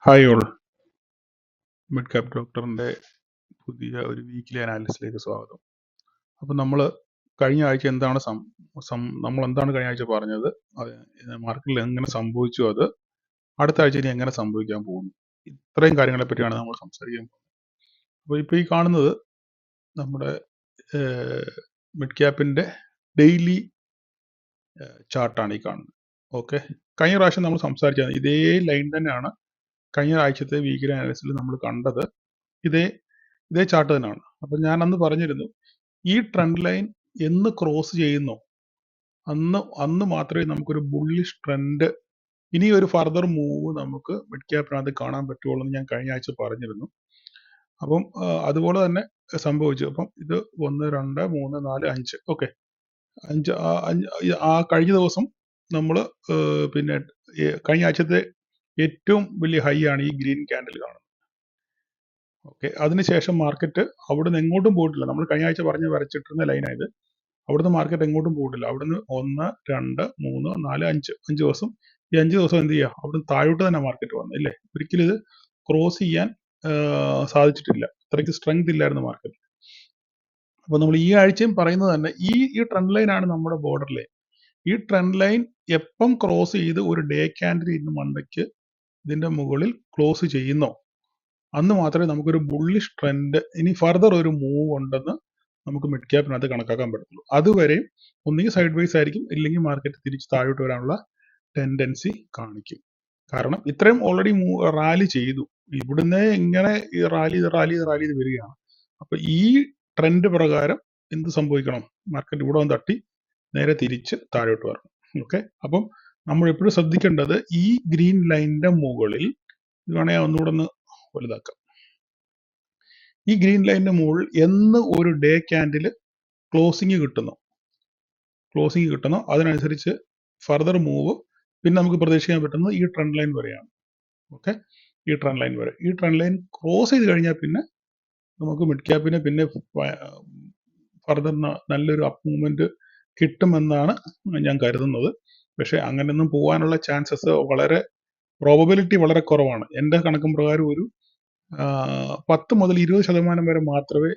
Hi all, mid cap ഡോക്ടറിൻ്റെ പുതിയ ഒരു വീക്കിലി അനാലിസിലേക്ക് സ്വാഗതം. അപ്പോൾ നമ്മൾ കഴിഞ്ഞ ആഴ്ച എന്താണ് നമ്മൾ എന്താണ് കഴിഞ്ഞ ആഴ്ച പറഞ്ഞത്, അത് മാർക്കറ്റിൽ എങ്ങനെ സംഭവിച്ചു, അത് അടുത്ത ആഴ്ച ഇനി എങ്ങനെ സംഭവിക്കാൻ പോകുന്നു, ഇത്രയും കാര്യങ്ങളെ പറ്റിയാണ് നമ്മൾ സംസാരിക്കാൻ പോകുന്നത്. അപ്പോൾ ഇപ്പോൾ ഈ കാണുന്നത് നമ്മുടെ മിഡ് ക്യാപ്പിൻ്റെ ഡെയിലി ചാർട്ടാണ് ഈ കാണുന്നത്. ഓക്കെ, കഴിഞ്ഞ പ്രാവശ്യം നമ്മൾ സംസാരിച്ചത് ഇതേ ലൈൻ തന്നെയാണ്. കഴിഞ്ഞ ആഴ്ചത്തെ വീക്കിലി അനാലിസിൽ നമ്മൾ കണ്ടത് ഇതേ ചാർട്ട് തന്നെയാണ്. അപ്പം ഞാൻ അന്ന് പറഞ്ഞിരുന്നു, ഈ ട്രെൻഡ് ലൈൻ എന്ന് ക്രോസ് ചെയ്യുന്നോ അന്ന് മാത്രമേ നമുക്കൊരു ബുള്ളിഷ് ട്രെൻഡ്, ഇനി ഒരു ഫർദർ മൂവ് നമുക്ക് മിഡ് ക്യാപ്പിനകത്ത് കാണാൻ പറ്റുള്ളൂ എന്ന് ഞാൻ കഴിഞ്ഞ ആഴ്ച പറഞ്ഞിരുന്നു. അപ്പം അതുപോലെ തന്നെ സംഭവിച്ചു. അപ്പം ഇത് 1 2 3 4 5 ഓക്കെ, 5 ആ കഴിഞ്ഞ ദിവസം നമ്മൾ പിന്നെ കഴിഞ്ഞ ആഴ്ചത്തെ ഏറ്റവും വലിയ ഹൈ ആണ് ഈ ഗ്രീൻ ക്യാൻഡിൽ കാണുന്നത്. ഓക്കെ, അതിനുശേഷം മാർക്കറ്റ് അവിടുന്ന് എങ്ങോട്ടും പോയിട്ടില്ല. നമ്മൾ കഴിഞ്ഞ ആഴ്ച വരച്ചിട്ടിരുന്ന ലൈനായത്. അവിടുന്ന് മാർക്കറ്റ് എങ്ങോട്ടും പോയിട്ടില്ല. അവിടുന്ന് 1 2 3 4 5 ദിവസം, ഈ 5 ദിവസം എന്ത് ചെയ്യുക, അവിടുന്ന് താഴോട്ട് തന്നെ മാർക്കറ്റ് വന്നു ഇല്ലേ. ഒരിക്കലും ഇത് ക്രോസ് ചെയ്യാൻ സാധിച്ചിട്ടില്ല. അത്രയ്ക്ക് സ്ട്രെങ്ത് ഇല്ലായിരുന്നു മാർക്കറ്റ്. അപ്പോൾ നമ്മൾ ഈ ആഴ്ചയും പറയുന്നത് തന്നെ ഈ ട്രെൻഡ് ലൈൻ ആണ് നമ്മുടെ ബോർഡർ ലൈൻ. ഈ ട്രെൻഡ് ലൈൻ എപ്പം ക്രോസ് ചെയ്ത് ഒരു ഡേ ക്യാൻഡിൽ ഇന്ന് മണ്ടയ്ക്ക് ഇതിന്റെ മുകളിൽ ക്ലോസ് ചെയ്യുന്നോ അന്ന് മാത്രമേ നമുക്കൊരു ബുള്ളിഷ് ട്രെൻഡ്, ഇനി ഫർദർ ഒരു മൂവ് ഉണ്ടെന്ന് നമുക്ക് മിഡ് ക്യാപ്പിനകത്ത് കണക്കാക്കാൻ പറ്റുള്ളൂ. അതുവരെ ഒന്നുകിൽ സൈഡ് വൈസ് ആയിരിക്കും, ഇല്ലെങ്കിൽ മാർക്കറ്റ് തിരിച്ച് താഴോട്ട് വരാനുള്ള ടെൻഡൻസി കാണിക്കും. കാരണം ഇത്രയും ഓൾറെഡി റാലി ചെയ്തു. ഇവിടുന്ന് ഇങ്ങനെ ഈ റാലി ചെയ്ത് വരികയാണ്. അപ്പൊ ഈ ട്രെൻഡ് പ്രകാരം എന്ത് സംഭവിക്കണം, മാർക്കറ്റ് ഇവിടെ വന്ന് തട്ടി നേരെ തിരിച്ച് താഴോട്ട് വരണം. ഓക്കെ, അപ്പം നമ്മൾ എപ്പോഴും ശ്രദ്ധിക്കേണ്ടത് ഈ ഗ്രീൻ ലൈനിന്റെ മുകളിൽ, ഇത് വേണമെങ്കിൽ ഒന്നുകൂടെ ഒന്ന് വലുതാക്കാം. ഈ ഗ്രീൻ ലൈനിന്റെ മുകളിൽ എന്ന് ഒരു ഡേ ക്യാൻഡിൽ ക്ലോസിങ് കിട്ടുന്നു, അതിനനുസരിച്ച് ഫർദർ മൂവ് പിന്നെ നമുക്ക് പ്രതീക്ഷിക്കാൻ പറ്റുന്നത് ഈ ട്രെൻഡ് ലൈൻ വരെയാണ്. ഓക്കെ, ഈ ട്രെൻഡ് ലൈൻ ക്രോസ് ചെയ്ത് കഴിഞ്ഞാൽ പിന്നെ നമുക്ക് മിഡ് ക്യാപ്പിന് പിന്നെ ഫർദർ നല്ലൊരു അപ്പ് മൂവ്മെന്റ് കിട്ടുമെന്നാണ് ഞാൻ കരുതുന്നത്. പക്ഷെ അങ്ങനെയൊന്നും പോകാനുള്ള ചാൻസസ് പ്രോബബിലിറ്റി വളരെ കുറവാണ്. എൻ്റെ കണക്കും പ്രകാരം ഒരു 10 മുതൽ 20% വരെ മാത്രമേ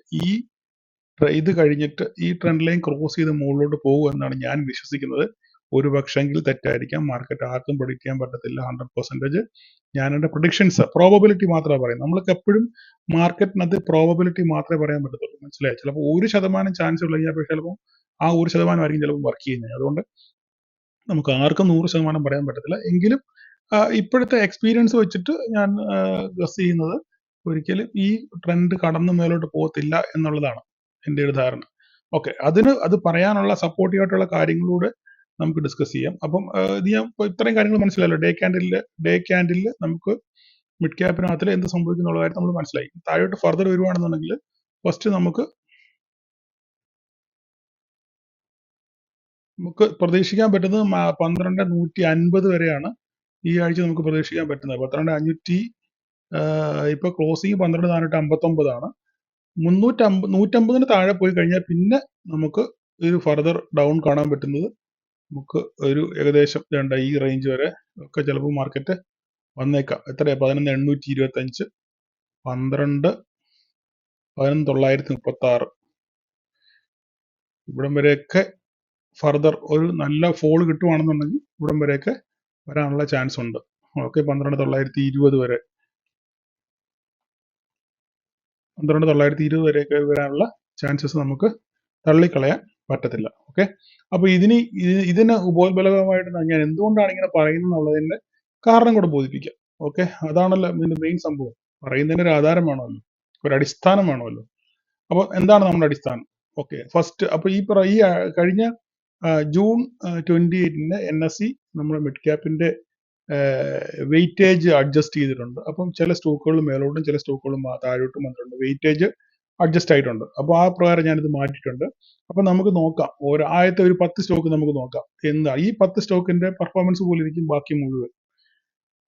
ഇത് കഴിഞ്ഞിട്ട് ഈ ട്രെൻഡ് ലൈൻ ക്രോസ് ചെയ്ത് മുകളിലോട്ട് പോകും എന്നാണ് ഞാൻ വിശ്വസിക്കുന്നത്. ഒരു പക്ഷെങ്കിൽ തെറ്റായിരിക്കാം. മാർക്കറ്റ് ആർക്കും പ്രൊഡിക്ട് ചെയ്യാൻ പറ്റത്തില്ല 100%. ഞാൻ എൻ്റെ പ്രൊഡിക്ഷൻസ് പ്രോബബിലിറ്റി മാത്രമേ പറയും. നമ്മൾക്ക് എപ്പോഴും മാർക്കറ്റിനകത്ത് പ്രോബബിലിറ്റി മാത്രമേ പറയാൻ പറ്റത്തുള്ളൂ, മനസ്സിലായി. ചിലപ്പോൾ 1% ചാൻസ് ഉള്ള കഴിഞ്ഞാൽ ചിലപ്പോൾ ആ 1% ആയിരിക്കും ചിലപ്പോൾ വർക്ക് ചെയ്യുന്നത്. അതുകൊണ്ട് നമുക്ക് ആർക്കും 100% പറയാൻ പറ്റത്തില്ല. എങ്കിലും ഇപ്പോഴത്തെ എക്സ്പീരിയൻസ് വെച്ചിട്ട് ഞാൻ ഗസ് ചെയ്യുന്നത് ഒരിക്കലും ഈ ട്രെൻഡ് കടന്നു മേലോട്ട് പോകത്തില്ല എന്നുള്ളതാണ് എൻ്റെ ഒരു ധാരണ. ഓക്കെ, അത് പറയാനുള്ള സപ്പോർട്ടീവ് ആയിട്ടുള്ള കാര്യങ്ങളൂടെ നമുക്ക് ഡിസ്കസ് ചെയ്യാം. അപ്പം ഇത് ഞാൻ ഇത്രയും കാര്യങ്ങൾ മനസ്സിലായല്ലോ. ഡേ ക്യാൻഡിലിൽ നമുക്ക് മിഡ് ക്യാപ്പിനകത്തിൽ എന്ത് സംഭവിക്കുന്നുള്ള കാര്യം നമ്മൾ മനസ്സിലായി. താഴോട്ട് ഫർദർ വരുവാണെന്നുണ്ടെങ്കിൽ ഫസ്റ്റ് നമുക്ക് പ്രതീക്ഷിക്കാൻ പറ്റുന്നത് 12,150 വരെയാണ് ഈ ആഴ്ച നമുക്ക് പ്രതീക്ഷിക്കാൻ പറ്റുന്നത്. 12,500 ഇപ്പൊ ക്ലോസിങ് 12,459 ആണ്. 150 താഴെ പോയി കഴിഞ്ഞാൽ പിന്നെ നമുക്ക് ഒരു ഫർദർ ഡൗൺ കാണാൻ പറ്റുന്നത് നമുക്ക് ഒരു ഏകദേശം ഈ റേഞ്ച് വരെ ഒക്കെ ചിലപ്പോൾ മാർക്കറ്റ് വന്നേക്കാം. എത്രയാ, 11,825, 11,936 ഇവിടം വരെയൊക്കെ ഫർദർ ഒരു നല്ല ഫോൾ കിട്ടുവാണെന്നുണ്ടെങ്കിൽ ഇവിടം വരെയൊക്കെ വരാനുള്ള ചാൻസ് ഉണ്ട്. ഓക്കെ, 12,920 വരെ, 12,920 വരെയൊക്കെ വരാനുള്ള ചാൻസസ് നമുക്ക് തള്ളിക്കളയാൻ പറ്റത്തില്ല. ഓക്കെ, അപ്പൊ ഇതിന് ഉപോത്ബലകമായിട്ട് ഞാൻ എന്തുകൊണ്ടാണ് ഇങ്ങനെ പറയുന്നത് എന്നുള്ളതിന്റെ കാരണം കൂടെ ബോധിപ്പിക്കാം. ഓക്കെ, അതാണല്ലോ ഇതിന്റെ മെയിൻ സംഭവം. പറയുന്നതിന് ഒരു ആധാരം വേണമല്ലോ, ഒരു അടിസ്ഥാനം വേണമല്ലോ. അപ്പൊ എന്താണ് നമ്മുടെ അടിസ്ഥാനം? ഓക്കെ, ഫസ്റ്റ് അപ്പൊ ഈ കഴിഞ്ഞ ജൂൺ 28 NSE നമ്മുടെ മിഡ് ക്യാപ്പിന്റെ വെയിറ്റേജ് അഡ്ജസ്റ്റ് ചെയ്തിട്ടുണ്ട്. അപ്പം ചില സ്റ്റോക്കുകൾ മേലോട്ടും ചില സ്റ്റോക്കുകൾ താഴോട്ടും വന്നിട്ടുണ്ട്. വെയിറ്റേജ് അഡ്ജസ്റ്റ് ആയിട്ടുണ്ട്. അപ്പോൾ ആ പ്രകാരം ഞാനിത് മാറ്റിയിട്ടുണ്ട്. അപ്പൊ നമുക്ക് നോക്കാം, ആദ്യത്തെ ഒരു 10 സ്റ്റോക്ക് നമുക്ക് നോക്കാം. എന്താ ഈ 10 സ്റ്റോക്കിന്റെ പെർഫോമൻസ് പോലെ ഇരിക്കും ബാക്കി മുഴുവൻ.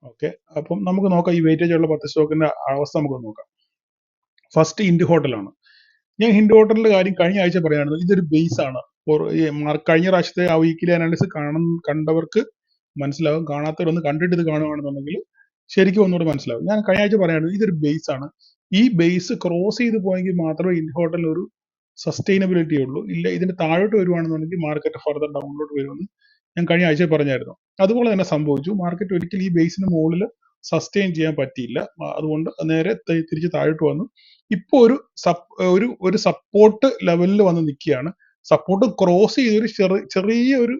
ഓക്കെ, അപ്പം നമുക്ക് നോക്കാം ഈ വെയിറ്റേജ് ഉള്ള 10 സ്റ്റോക്കിന്റെ അവസ്ഥ നമുക്ക് നോക്കാം. ഫസ്റ്റ് ഹിൻഡ് ഹോട്ടലാണ്. ഞാൻ ഹിൻഡ് ഹോട്ടലിന്റെ കാര്യം കഴിഞ്ഞ ആഴ്ച പറയാനുള്ളത്, ഇതൊരു ബേസ് ആണ്. കഴിഞ്ഞ പ്രാവശ്യത്തെ ആ വീക്കിലി അനാലിസിസ് കണ്ടവർക്ക് മനസ്സിലാവും. കാണാത്തവരൊന്ന് കണ്ടിട്ട് ഇത് കാണുകയാണെന്നുണ്ടെങ്കിൽ ശരിക്കും ഒന്നുകൂടെ മനസ്സിലാവും. ഞാൻ കഴിഞ്ഞ ആഴ്ച പറയായിരുന്നു ഇതൊരു ബേസ് ആണ്. ഈ ബേസ് ക്രോസ് ചെയ്ത് പോയെങ്കിൽ മാത്രമേ ഇൻഹോട്ടലിൽ ഒരു സസ്റ്റൈനബിലിറ്റി ഉള്ളൂ. ഇല്ല ഇതിന്റെ താഴോട്ട് വരുവാണെന്നുണ്ടെങ്കിൽ മാർക്കറ്റ് ഫർദർ ഡൗണിലോട്ട് വരുമെന്ന് ഞാൻ കഴിഞ്ഞ ആഴ്ച പറഞ്ഞായിരുന്നു. അതുപോലെ തന്നെ സംഭവിച്ചു. മാർക്കറ്റ് ഒരിക്കലും ഈ ബേസിന് മുകളിൽ സസ്റ്റെയിൻ ചെയ്യാൻ പറ്റിയില്ല. അതുകൊണ്ട് നേരെ തിരിച്ച് താഴോട്ട് വന്നു. ഇപ്പോൾ ഒരു സപ്പോർട്ട് ലെവലിൽ വന്ന് നിൽക്കുകയാണ്. സപ്പോർട്ട് ക്രോസ് ചെയ്ത് ഒരു ചെറിയ ഒരു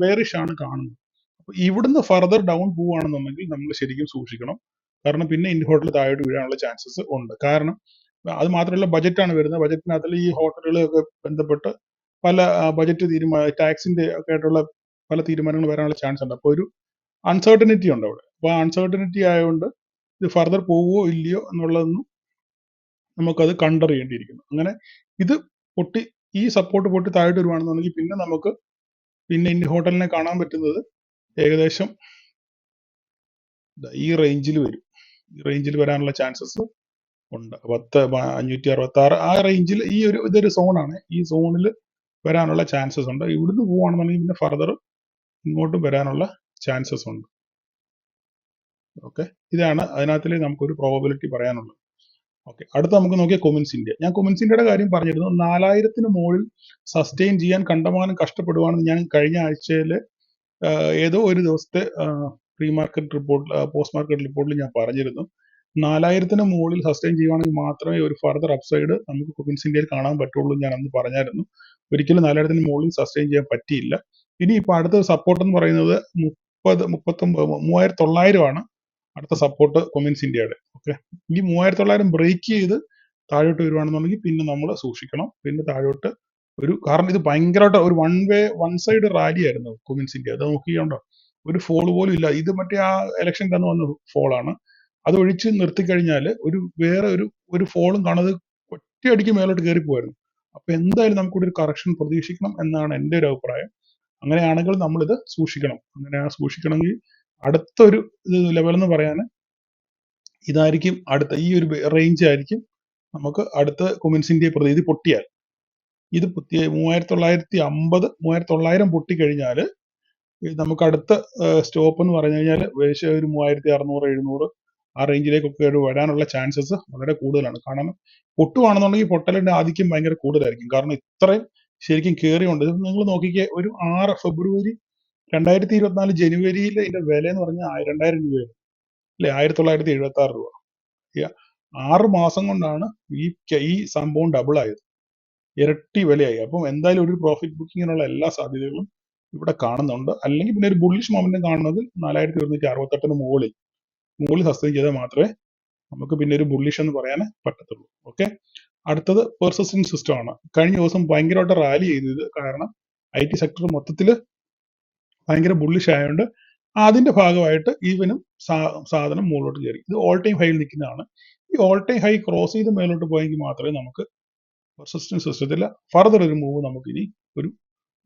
ബെയറിഷ് ആണ് കാണുന്നത്. അപ്പൊ ഇവിടുന്ന് ഫർദർ ഡൗൺ പോവുകയാണെന്നുണ്ടെങ്കിൽ നമ്മൾ ശരിക്കും സൂക്ഷിക്കണം. കാരണം പിന്നെ ഇൻഹോട്ടൽ താഴോട്ട് വീഴാനുള്ള ചാൻസസ് ഉണ്ട്. കാരണം അത് മാത്രമല്ല ബജറ്റാണ് വരുന്നത്. ബജറ്റിനകത്തിൽ ഈ ഹോട്ടലുകളൊക്കെ ബന്ധപ്പെട്ട് പല ബജറ്റ് ടാക്സിന്റെ ഒക്കെ ആയിട്ടുള്ള പല തീരുമാനങ്ങൾ വരാനുള്ള ചാൻസ് ഉണ്ട്. അപ്പോൾ ഒരു അൺസർട്ടനിറ്റി ഉണ്ട് അവിടെ. അപ്പോൾ ആ അൺസർട്ടനിറ്റി ആയതുകൊണ്ട് ഇത് ഫർദർ പോവുമോ ഇല്ലയോ എന്നുള്ളതൊന്നും നമുക്കത് കണ്ടറിയേണ്ടിയിരിക്കുന്നു. അങ്ങനെ ഇത് പൊട്ടി ഈ സപ്പോർട്ട് പൊട്ടി താഴോട്ട് വരുവാണെന്നുണ്ടെങ്കിൽ പിന്നെ നമുക്ക് ഈ ഹോട്ടലിനെ കാണാൻ പറ്റുന്നത് ഏകദേശം ഈ റേഞ്ചിൽ വരും. ഈ റേഞ്ചിൽ വരാനുള്ള ചാൻസസ് ഉണ്ട്. 566 ആ റേഞ്ചിൽ ഇതൊരു സോണാണ്. ഈ സോണിൽ വരാനുള്ള ചാൻസസ് ഉണ്ട്. ഇവിടുന്ന് പോവുകയാണെന്നുണ്ടെങ്കിൽ പിന്നെ ഫർദർ ഇങ്ങോട്ടും വരാനുള്ള ചാൻസസ് ഉണ്ട്. ഓക്കെ, ഇതാണ് അതിനകത്തിൽ നമുക്കൊരു പ്രോബബിലിറ്റി പറയാനുള്ളത്. ഓക്കെ, അടുത്ത നമുക്ക് നോക്കിയാൽ കൊമിൻസ് ഇന്ത്യ. ഞാൻ കൊമിൻസ് ഇന്ത്യയുടെ കാര്യം പറഞ്ഞിരുന്നു. 4000 മുകളിൽ സസ്റ്റെയിൻ ചെയ്യാൻ കണ്ടമാനം കഷ്ടപ്പെടുവാണെന്ന് ഞാൻ കഴിഞ്ഞ ആഴ്ചയിൽ ഏതോ ഒരു ദിവസത്തെ pre market report post market റിപ്പോർട്ടിൽ ഞാൻ പറഞ്ഞിരുന്നു. 4000 മുകളിൽ സസ്റ്റെയിൻ ചെയ്യുവാണെങ്കിൽ മാത്രമേ ഒരു ഫർദർ അപ്സൈഡ് നമുക്ക് കൊമിൻസ് ഇന്ത്യയിൽ കാണാൻ പറ്റുള്ളൂ ഞാൻ അന്ന് പറഞ്ഞായിരുന്നു. ഒരിക്കലും 4000 മുകളിൽ സസ്റ്റെയിൻ ചെയ്യാൻ പറ്റിയില്ല. ഇനി ഇപ്പൊ അടുത്ത സപ്പോർട്ട് എന്ന് പറയുന്നത് 3900 ആണ് അടുത്ത സപ്പോർട്ട് കൊമിൻസ് ഇന്ത്യയുടെ. ഓക്കെ, ഈ 3900 ബ്രേക്ക് ചെയ്ത് താഴോട്ട് വരുവാണെന്നുണ്ടെങ്കിൽ പിന്നെ നമ്മൾ സൂക്ഷിക്കണം. പിന്നെ താഴോട്ട് കാരണം ഇത് ഭയങ്കരമായിട്ട് ഒരു വൺ സൈഡ് റാലി ആയിരുന്നു കൊമിൻസ് ഇന്ത്യ. അത് നോക്കിയുണ്ടോ, ഒരു ഫോൾ പോലും ഇല്ല. ഇത് മറ്റേ ആ ഇലക്ഷൻ തന്നെ വന്ന ഫോളാണ്. അത് ഒഴിച്ച് നിർത്തിക്കഴിഞ്ഞാൽ വേറെ ഒരു ഫോളും കാണാതെ ഒറ്റയടിക്ക് മേലോട്ട് കയറിപ്പോയിരുന്നു. അപ്പൊ എന്തായാലും നമുക്കിവിടെ ഒരു കറക്ഷൻ പ്രതീക്ഷിക്കണം എന്നാണ് എൻ്റെ ഒരു അഭിപ്രായം. അങ്ങനെയാണെങ്കിൽ നമ്മളിത് സൂക്ഷിക്കണം. അങ്ങനെ സൂക്ഷിക്കണമെങ്കിൽ അടുത്തൊരു ലെവൽ എന്ന് പറയാൻ ഇതായിരിക്കും. അടുത്ത ഈ ഒരു റേഞ്ച് ആയിരിക്കും നമുക്ക് അടുത്ത കൊമിൻസ് ഇന്ത്യയെ പ്രതി ഇത് പൊട്ടിയാൽ. ഇത് 3950 പൊട്ടിക്കഴിഞ്ഞാൽ നമുക്ക് അടുത്ത സ്റ്റോപ്പ് എന്ന് പറഞ്ഞു കഴിഞ്ഞാൽ ഏകദേശം ഒരു 3600-700 ആ റേഞ്ചിലേക്കൊക്കെ വരാനുള്ള ചാൻസസ് വളരെ കൂടുതലാണ്. കാരണം പൊട്ടുവാണെന്നുണ്ടെങ്കിൽ പൊട്ടലിന്റെ ആധിക്യം ഭയങ്കര കൂടുതലായിരിക്കും. കാരണം ഇത്രയും ശരിക്കും കയറിയുണ്ട്. നിങ്ങൾ നോക്കിക്കേ, ഒരു 6 ഫെബ്രുവരി 2024 ജനുവരിയിൽ ഇതിന്റെ വില എന്ന് പറഞ്ഞാൽ 2000 രൂപയാണ് അല്ലെ, 1976 രൂപ. 6 മാസം കൊണ്ടാണ് ഈ സംഭവം ഡബിൾ ആയത്, ഇരട്ടി വിലയായി. അപ്പം എന്തായാലും ഒരു പ്രോഫിറ്റ് ബുക്കിങ്ങിനുള്ള എല്ലാ സാധ്യതകളും ഇവിടെ കാണുന്നുണ്ട്. അല്ലെങ്കിൽ പിന്നെ ഒരു ബുള്ളിഷ് മൊമെന്റം കാണുന്നത് 4168 മുകളിൽ സസ്റ്റെയിൻ ചെയ്താൽ മാത്രമേ നമുക്ക് പിന്നെ ഒരു ബുള്ളിഷ് എന്ന് പറയാൻ പറ്റത്തുള്ളൂ. ഓക്കെ, അടുത്തത് പെർസിസ്റ്റന്റ് സിസ്റ്റം ആണ്. കഴിഞ്ഞ ദിവസം ഭയങ്കരമായിട്ട് റാലി ചെയ്തത് കാരണം IT സെക്ടർ മൊത്തത്തിൽ ഭയങ്കര ബുള്ളിഷ് ആയതുകൊണ്ട് അതിന്റെ ഭാഗമായിട്ട് ഈവനും സാധനം മുകളിലോട്ട് കയറി. ഇത് ഓൾ ടൈം ഹൈയിൽ നിൽക്കുന്നതാണ്. ഈ ഓൾ ടൈം ഹൈ ക്രോസ് ചെയ്ത് മേലോട്ട് പോയെങ്കിൽ മാത്രമേ നമുക്ക് പെർസിസ്റ്റന്റ് സിസ്റ്റത്തിൽ ഫർദർ ഒരു മൂവ് നമുക്ക് ഇനി ഒരു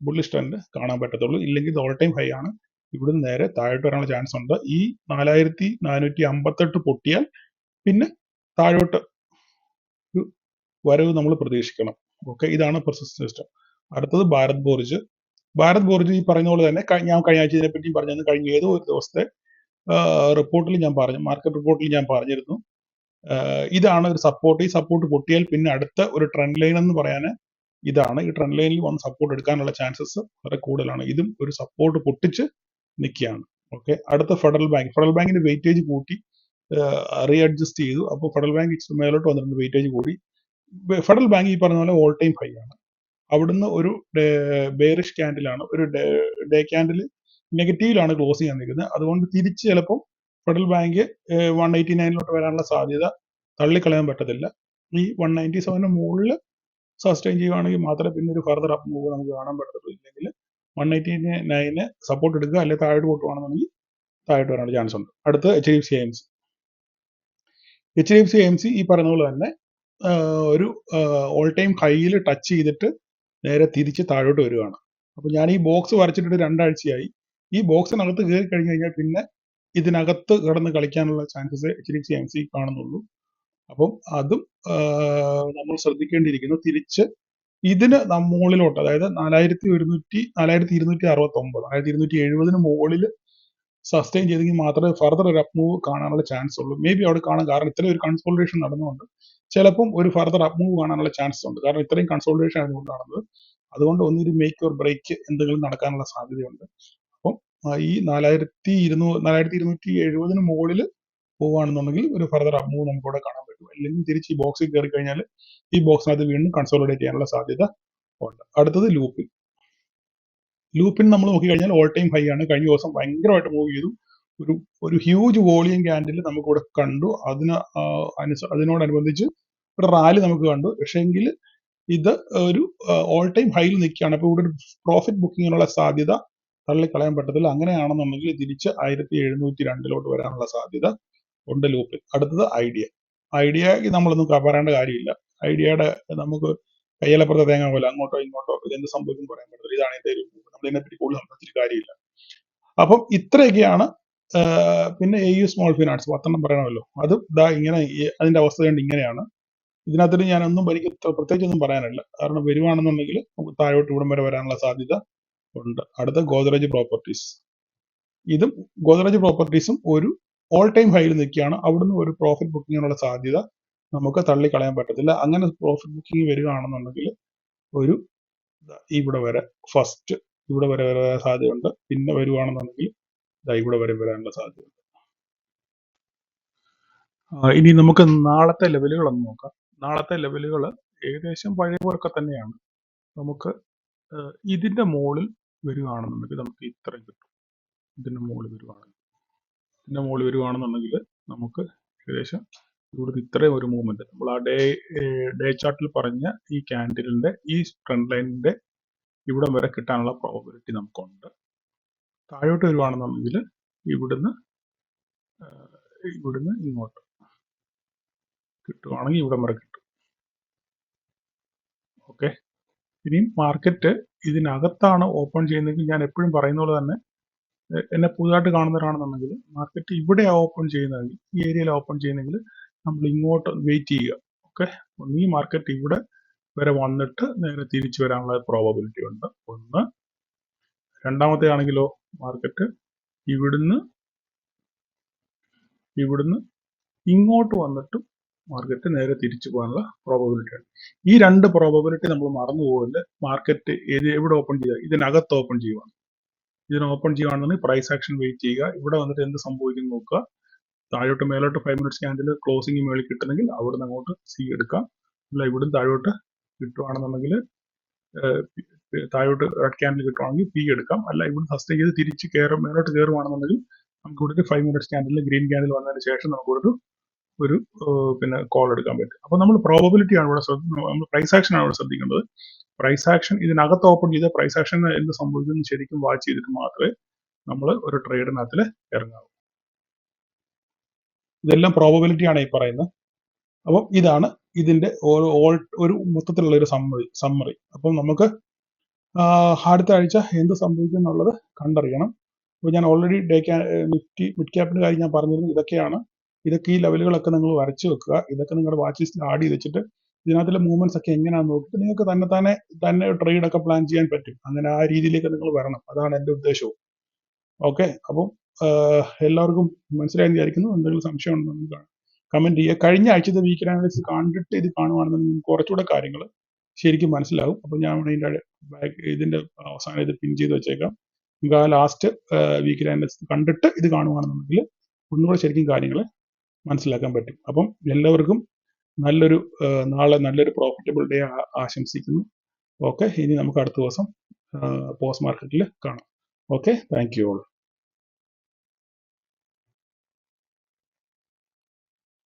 ബുള്ളിഷ് ട്രെൻഡ് കാണാൻ പറ്റത്തുള്ളൂ. ഇല്ലെങ്കിൽ ഇത് ഓൾ ടൈം ഹൈ ആണ്. ഇവിടുന്ന് നേരെ താഴോട്ട് വരാനുള്ള ചാൻസ് ഉണ്ട്. ഈ 4458 പൊട്ടിയാൽ പിന്നെ താഴോട്ട് വരവ് നമ്മൾ പ്രതീക്ഷിക്കണം. ഓക്കെ, ഇതാണ് പെർസിസ്റ്റന്റ് സിസ്റ്റം. അടുത്തത് ഭാരത് ബോർജ്. ഭാരത് ബോർജ് ഈ പറയുന്ന പോലെ തന്നെ ഞാൻ കഴിഞ്ഞ ആഴ്ച ഇതിനെപ്പറ്റി പറഞ്ഞു. കഴിഞ്ഞ ഏതോ ഒരു ദിവസത്തെ റിപ്പോർട്ടിൽ ഞാൻ പറഞ്ഞു, മാർക്കറ്റ് റിപ്പോർട്ടിൽ ഞാൻ പറഞ്ഞിരുന്നു ഇതാണ് ഒരു സപ്പോർട്ട്. ഈ സപ്പോർട്ട് പൊട്ടിയാൽ പിന്നെ അടുത്ത ഒരു ട്രെൻഡ് ലൈൻ എന്ന് പറയാൻ ഇതാണ്. ഈ ട്രെൻഡ് ലൈനിൽ വന്ന് സപ്പോർട്ട് എടുക്കാനുള്ള ചാൻസസ് വളരെ കൂടുതലാണ്. ഇതും ഒരു സപ്പോർട്ട് പൊട്ടിച്ച് നിൽക്കുകയാണ്. ഓക്കെ, അടുത്ത ഫെഡറൽ ബാങ്ക്. ഫെഡറൽ ബാങ്കിന്റെ വെയിറ്റേജ് കൂട്ടി റീഅഡ്ജസ്റ്റ് ചെയ്തു. അപ്പോൾ ഫെഡറൽ ബാങ്ക് മേലോട്ട് വന്നിട്ടുണ്ട്, വെയിറ്റേജ് കൂടി. ഫെഡറൽ ബാങ്ക് ഈ പറഞ്ഞ പോലെ ഓൾ ടൈം ഹൈ ആണ്. അവിടുന്ന് ഒരു ബെയറിഷ് ക്യാൻഡിലാണ്, ഒരു ഡേ ക്യാൻഡിൽ നെഗറ്റീവിലാണ് ക്ലോസ് ചെയ്യാൻ നിൽക്കുന്നത്. അതുകൊണ്ട് തിരിച്ച് ചിലപ്പോൾ ഫെഡറൽ ബാങ്ക് 189 വരാനുള്ള സാധ്യത തള്ളിക്കളയാൻ പറ്റത്തില്ല. ഈ 197 മുകളിൽ സസ്റ്റെയിൻ ചെയ്യുവാണെങ്കിൽ മാത്രമേ പിന്നെ ഒരു ഫർദർ അപ്പ് മൂവ് നമുക്ക് കാണാൻ പറ്റത്തുള്ളൂ. ഇല്ലെങ്കിൽ 189 സപ്പോർട്ട് എടുക്കുക, അല്ലെങ്കിൽ താഴോട്ട് പൊട്ടുവാണെന്നുണ്ടെങ്കിൽ താഴോട്ട് വരാനുള്ള ചാൻസ് ഉണ്ട്. അടുത്ത HDFC AMC. HDFC AMC ഈ പറഞ്ഞ പോലെ തന്നെ ഒരു ഓൾ ടൈം ഹൈയിൽ ടച്ച് ചെയ്തിട്ട് നേരെ തിരിച്ച് താഴോട്ട് വരികയാണ്. അപ്പോൾ ഞാൻ ഈ ബോക്സ് വരച്ചിട്ട് 2 ആഴ്ചയായി. ഈ ബോക്സിനകത്ത് കയറി കഴിഞ്ഞു കഴിഞ്ഞാൽ പിന്നെ ഇതിനകത്ത് കിടന്ന് കളിക്കാനുള്ള ചാൻസസ് HDFC AMC കാണുന്നുള്ളൂ. അപ്പം അതും നമ്മൾ ശ്രദ്ധിക്കേണ്ടിയിരിക്കുന്നു. തിരിച്ച് ഇതിന് മുകളിലോട്ട്, അതായത് 4269, 4270 മുകളിൽ സസ്റ്റെയിൻ ചെയ്തെങ്കിൽ മാത്രമേ ഫർദർ ഒരു അപ്പ് മൂവ് കാണാനുള്ള ചാൻസ് ഉള്ളൂ. മേ ബി അവിടെ കാണാൻ, കാരണം ഇത്രയും ഒരു കൺസോൾട്ടേഷൻ നടന്നുകൊണ്ട് ചിലപ്പം ഒരു ഫർദർ അപ്പ് മൂവ് കാണാനുള്ള ചാൻസ് ഉണ്ട്, കാരണം ഇത്രയും കൺസോൾട്ടേഷൻ ആയതുകൊണ്ട് നടന്നത്. അതുകൊണ്ട് ഒന്നൊരു മേക്ക് ഓർ ബ്രേക്ക് എന്തെങ്കിലും നടക്കാനുള്ള സാധ്യതയുണ്ട്. അപ്പം ഈ 4270 മുകളിൽ പോവുകയാണെന്നുണ്ടെങ്കിൽ ഒരു ഫർദർ അപ്പ് മൂവ് നമുക്ക് ഇവിടെ കാണാൻ പറ്റും. അല്ലെങ്കിൽ തിരിച്ച് ഈ ബോക്സിൽ കയറി കഴിഞ്ഞാൽ ഈ ബോക്സിനകത്ത് വീണ്ടും കൺസോളിഡേറ്റ് ചെയ്യാനുള്ള സാധ്യത ഉണ്ട്. അടുത്തത് ലൂപ്പിൻ. ലൂപ്പിൻ നമ്മൾ നോക്കിക്കഴിഞ്ഞാൽ ഓൾ ടൈം ഹൈ ആണ്. കഴിഞ്ഞ ദിവസം ഭയങ്കരമായിട്ട് മൂവ് ചെയ്തു. ഒരു ഹ്യൂജ് വോളിയം ക്യാൻഡിൽ നമുക്ക് ഇവിടെ കണ്ടു. അതിനോടനുബന്ധിച്ച് ഒരു റാലി നമുക്ക് കണ്ടു. പക്ഷേങ്കിൽ ഇത് ഒരു ഓൾ ടൈം ഹൈയിൽ നിൽക്കുകയാണ്. അപ്പോൾ ഇവിടെ ഒരു പ്രോഫിറ്റ് ബുക്കിങ്ങിനുള്ള സാധ്യത തള്ളിക്കളയാൻ പറ്റത്തില്ല. അങ്ങനെയാണെന്നുണ്ടെങ്കിൽ തിരിച്ച് 1702 വരാനുള്ള സാധ്യത ഉണ്ട് ലൂപ്പിൽ. അടുത്തത് ഐഡിയക്ക് നമ്മളൊന്നും പറയേണ്ട കാര്യമില്ല. ഐഡിയയുടെ നമുക്ക് കയ്യിലപ്പുറത്തെ തേങ്ങ പോലെ അങ്ങോട്ടോ ഇങ്ങോട്ടോ ഇതെന്ത് സംഭവിക്കും പറയാൻ പറ്റില്ല. ഇതാണ് ഇതിന്റെ ഒരു, നമ്മളതിനെപ്പറ്റി കൂടുതൽ സംബന്ധിച്ചിട്ട് കാര്യമില്ല. അപ്പം ഇത്രയൊക്കെയാണ്. പിന്നെ AU സ്മോൾ ഫിനാൻസ് 10 പറയണമല്ലോ. അത് ഇങ്ങനെ അതിന്റെ അവസ്ഥ കൊണ്ട് ഇങ്ങനെയാണ്. ഇതിനകത്ത് എനിക്ക് പ്രത്യേകിച്ച് ഒന്നും പറയാനില്ല. കാരണം വരുവാണെന്നുണ്ടെങ്കിൽ നമുക്ക് താഴോട്ട് ഇവിടം വരെ വരാനുള്ള സാധ്യത ഉണ്ട്. അടുത്ത ഗോദ്രേജ് പ്രോപ്പർട്ടീസ്. ഗോദ്രേജ് പ്രോപ്പർട്ടീസും ഒരു ഓൾ ടൈം ഹൈയിൽ നിൽക്കുകയാണ്. അവിടുന്ന് ഒരു പ്രോഫിറ്റ് ബുക്കിങ്ങിനുള്ള സാധ്യത നമുക്ക് തള്ളിക്കളയാൻ പറ്റത്തില്ല. അങ്ങനെ പ്രോഫിറ്റ് ബുക്കിംഗ് വരികയാണെന്നുണ്ടെങ്കിൽ ഒരു ഇവിടെ വരെ ഫസ്റ്റ് ഇവിടെ വരെ വരാൻ സാധ്യതയുണ്ട്. പിന്നെ വരുവാണെന്നുണ്ടെങ്കിൽ ഇവിടെ വരെ വരാനുള്ള സാധ്യതയുണ്ട്. ഇനി നമുക്ക് നാളത്തെ ലെവലുകൾ ഒന്ന് നോക്കാം. നാളത്തെ ലെവലുകൾ ഏകദേശം പഴയ പോലൊക്കെ തന്നെയാണ്. നമുക്ക് ഇതിന്റെ മുകളിൽ വരികയാണെന്നുണ്ടെങ്കിൽ നമുക്ക് ഇത്രയും കിട്ടും. ഇതിന്റെ മുകളിൽ വരുവാണെന്നുണ്ടെങ്കിൽ നമുക്ക് ഏകദേശം ഇവിടുത്തെ ഇത്രയും ഒരു മൂവ്മെന്റ് നമ്മൾ ആ ഡേ ചാർട്ടിൽ പറഞ്ഞ ഈ ക്യാൻഡിലിന്റെ ഈ ട്രെൻഡ് ലൈനിന്റെ ഇവിടം വരെ കിട്ടാനുള്ള പ്രോബബിലിറ്റി നമുക്കുണ്ട്. താഴോട്ട് വരുവാണെന്നുണ്ടെങ്കിൽ ഇവിടുന്ന് ഇങ്ങോട്ട് കിട്ടുവാണെങ്കിൽ ഇവിടം വരെ കിട്ടും. ഓക്കെ. ഇനിയും മാർക്കറ്റ് ഇതിനകത്താണ് ഓപ്പൺ ചെയ്യുന്നതെങ്കിൽ ഞാൻ എപ്പോഴും പറയുന്ന പോലെ തന്നെ എന്നെ പുതുതായിട്ട് കാണുന്നവരാണെന്നുണ്ടെങ്കിൽ മാർക്കറ്റ് ഇവിടെ ഓപ്പൺ ചെയ്യുന്നതെങ്കിൽ ഈ ഏരിയയിൽ ഓപ്പൺ ചെയ്യുന്നെങ്കിൽ നമ്മൾ ഇങ്ങോട്ട് വെയിറ്റ് ചെയ്യുക. ഓക്കെ. ഈ മാർക്കറ്റ് ഇവിടെ വരെ വന്നിട്ട് നേരെ തിരിച്ചു വരാനുള്ള പ്രോബബിലിറ്റി ഉണ്ട്. ഒന്ന്. രണ്ടാമത്തെ ആണെങ്കിലോ മാർക്കറ്റ് ഇവിടുന്ന് ഇങ്ങോട്ട് വന്നിട്ടും മാർക്കറ്റ് നേരെ തിരിച്ചു പോകാനുള്ള പ്രോബബിലിറ്റി ഉണ്ട്. ഈ രണ്ട് പ്രോബബിലിറ്റി നമ്മൾ മറന്നു പോകല്. മാർക്കറ്റ് എവിടെ ഓപ്പൺ ചെയ്യുക, ഇതിനകത്ത് ഓപ്പൺ ചെയ്യുവാണ്. ചെയ്യുകയാണെന്നുണ്ടെങ്കിൽ പ്രൈസ് ആക്ഷൻ വെയിറ്റ് ചെയ്യുക. ഇവിടെ വന്നിട്ട് എന്ത് സംഭവിക്കും നോക്കുക. താഴോട്ട് മേലോട്ട് 5 മിനിറ്റ്സ് ക്യാൻഡിൽ ക്ലോസിംഗ് മേളിൽ കിട്ടുന്നെങ്കിൽ അവിടുന്ന് അങ്ങോട്ട് സി എടുക്കാം. അല്ല ഇവിടുന്ന് താഴോട്ട് കിട്ടുവാണെന്നുണ്ടെങ്കിൽ താഴോട്ട് റെഡ് ക്യാൻഡിൽ കിട്ടുവാണെങ്കിൽ പി എടുക്കാം. അല്ല ഇവിടുന്ന് സസ്റ്റെയിൻ ചെയ്ത് തിരിച്ച് മേലോട്ട് കയറുവാണെന്നുണ്ടെങ്കിൽ നമുക്ക് ഇവിടെ 5 മിനിറ്റ്സ് ക്യാൻഡിൽ ഗ്രീൻ ക്യാൻഡിൽ വന്നതിന് ശേഷം നമുക്ക് ഒരു പിന്നെ കോൾ എടുക്കാൻ പറ്റും. അപ്പൊ നമ്മൾ പ്രോബബിലിറ്റി ആണ് ഇവിടെ നമ്മൾ പ്രൈസ് ആക്ഷൻ ആണ് ഇവിടെ ശ്രദ്ധിക്കേണ്ടത്. പ്രൈസ് ആക്ഷൻ ഇതിനകത്ത് ഓപ്പൺ ചെയ്ത പ്രൈസ് ആക്ഷൻ എന്ത് സംഭവിക്കുന്നു ശരിക്കും വാച്ച് ചെയ്തിട്ട് മാത്രമേ നമ്മൾ ഒരു ട്രേഡിനകത്തിൽ ഇറങ്ങാവൂ. ഇതെല്ലാം പ്രോബബിലിറ്റി ആണ് ഈ പറയുന്നത്. അപ്പം ഇതാണ് ഇതിന്റെ ഒരു മൊത്തത്തിലുള്ള ഒരു സമ്മറി. അപ്പം നമുക്ക് അടുത്ത ആഴ്ച എന്ത് സംഭവിക്കും എന്നുള്ളത് കണ്ടറിയണം. അപ്പോൾ ഞാൻ ഓൾറെഡി നിഫ്റ്റി മിഡ് ക്യാപ്പിന്റെ കാര്യം ഞാൻ പറഞ്ഞിരുന്നു. ഇതൊക്കെ ഈ ലെവലുകളൊക്കെ നിങ്ങൾ വരച്ചു വെക്കുക. ഇതൊക്കെ നിങ്ങളുടെ വാച്ച് ലിസ്റ്റിൽ ആഡ് ചെയ്ത് വെച്ചിട്ട് ഇതിനകത്തുള്ള മൂവ്മെന്റ്സ് ഒക്കെ എങ്ങനെയാണെന്ന് നോക്കിയിട്ട് നിങ്ങൾക്ക് തന്നെ ട്രേഡ് ഒക്കെ പ്ലാൻ ചെയ്യാൻ പറ്റും. അങ്ങനെ ആ രീതിയിലേക്ക് നിങ്ങൾ വരണം. അതാണ് എൻ്റെ ഉദ്ദേശവും. ഓക്കെ. അപ്പം എല്ലാവർക്കും മനസ്സിലായെന്ന് വിചാരിക്കുന്നു. എന്തെങ്കിലും സംശയം ഉണ്ടെന്ന് കമന്റ് ചെയ്യുക. കഴിഞ്ഞ ആഴ്ചത്തെ വീക്ക് അനാലിസിസ് കണ്ടിട്ട് ഇത് കാണുവാണെന്നുണ്ടെങ്കിൽ കുറച്ചുകൂടെ കാര്യങ്ങൾ ശരിക്കും മനസ്സിലാവും. അപ്പം ഞാൻ ഇതിന്റെ അവസാനം ഇത് പിൻ ചെയ്ത് വെച്ചേക്കാം. നമുക്ക് ആ ലാസ്റ്റ് വീക്ക് അനാലിസിസ് കണ്ടിട്ട് ഇത് കാണുവാണെന്നുണ്ടെങ്കിൽ ഒന്നുകൂടെ ശരിക്കും കാര്യങ്ങൾ മനസ്സിലാക്കാൻ പറ്റും. അപ്പം എല്ലാവർക്കും നാളെ നല്ലൊരു പ്രോഫിറ്റബിൾ ഡേ ആശംസിക്കുന്നു. ഓക്കെ. ഇനി നമുക്ക് അടുത്ത ദിവസം പോസ്റ്റ് മാർക്കറ്റിൽ കാണാം. ഓക്കെ. Thank you all.